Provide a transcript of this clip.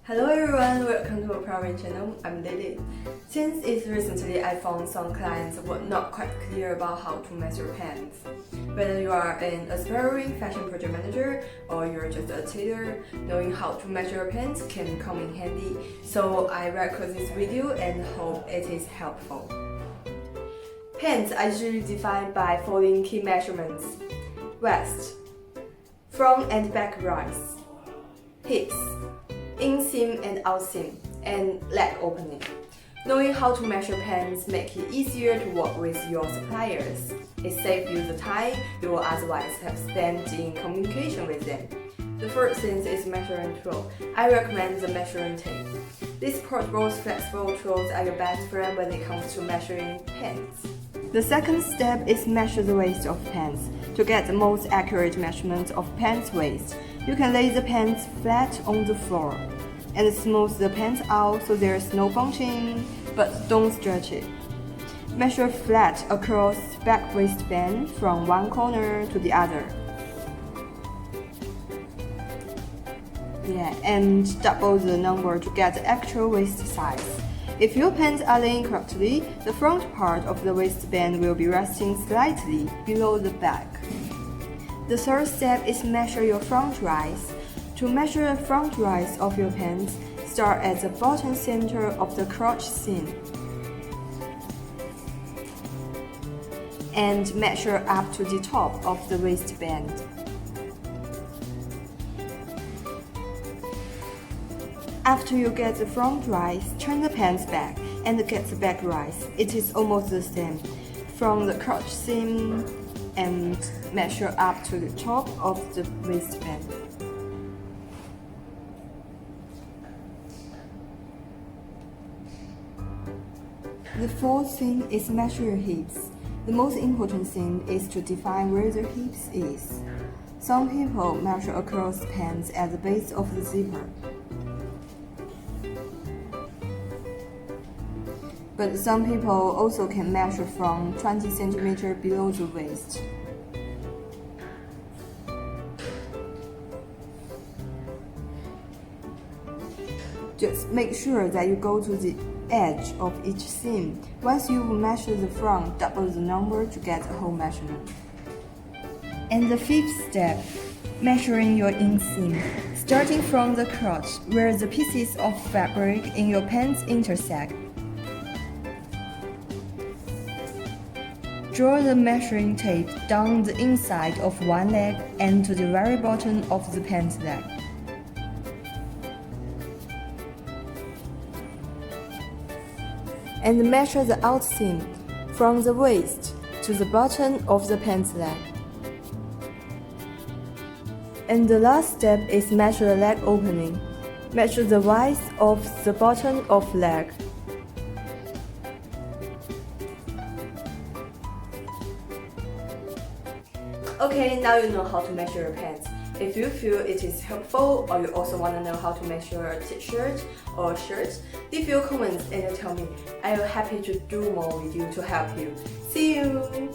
Hello everyone, welcome to ApparelWin channel. I'm Lily. Since it's recently I found some clients were not quite clear about how to measure pants. Whether you are an aspiring fashion project manager or you're just a tailor, knowing how to measure pants can come in handy. So I record this video and hope it is helpful. Pants are usually defined by following key measurements: waist, front and back rise, hips, inseam and outseam, and leg opening. Knowing how to measure pants makes it easier to work with your suppliers. It saves you the time you will otherwise have spent in communication with them. The first thing is measuring tool. I recommend the measuring tape. These portable, flexible tools are your best friend when it comes to measuring pants. The second step is measure the waist of pants. To get the most accurate measurement of pants waist, you can lay the pants flat on the floor and smooth the pants out so there's no bunching, but don't stretch it. Measure flat across back waistband from one corner to the other. And double the number to get the actual waist size. If your pants are laying correctly, the front part of the waistband will be resting slightly below the back. The third step is measure your front rise. To measure the front rise of your pants, start at the bottom center of the crotch seam and measure up to the top of the waistband. After you get the front rise, turn the pants back and get the back rise. It is almost the same. From the crotch seam and measure up to the top of the waistband. The fourth thing is measure your hips. The most important thing is to define where the hips is. Some people measure across pants at the base of the zipper. But some people also can measure from 20 cm below the waist. Just make sure that you go to the edge of each seam. Once you measure the front, double the number to get a whole measurement. And the fifth step, measuring your inseam. Starting from the crotch, where the pieces of fabric in your pants intersect. Draw the measuring tape down the inside of one leg and to the very bottom of the pant leg. And measure the outseam from the waist to the bottom of the pant leg. And the last step is measure the leg opening. Measure the width of the bottom of leg. Okay, now you know how to measure your pants. If you feel it is helpful or you also want to know how to measure a t-shirt or shirt, leave your comments and tell me. I am happy to do more with you to help you. See you!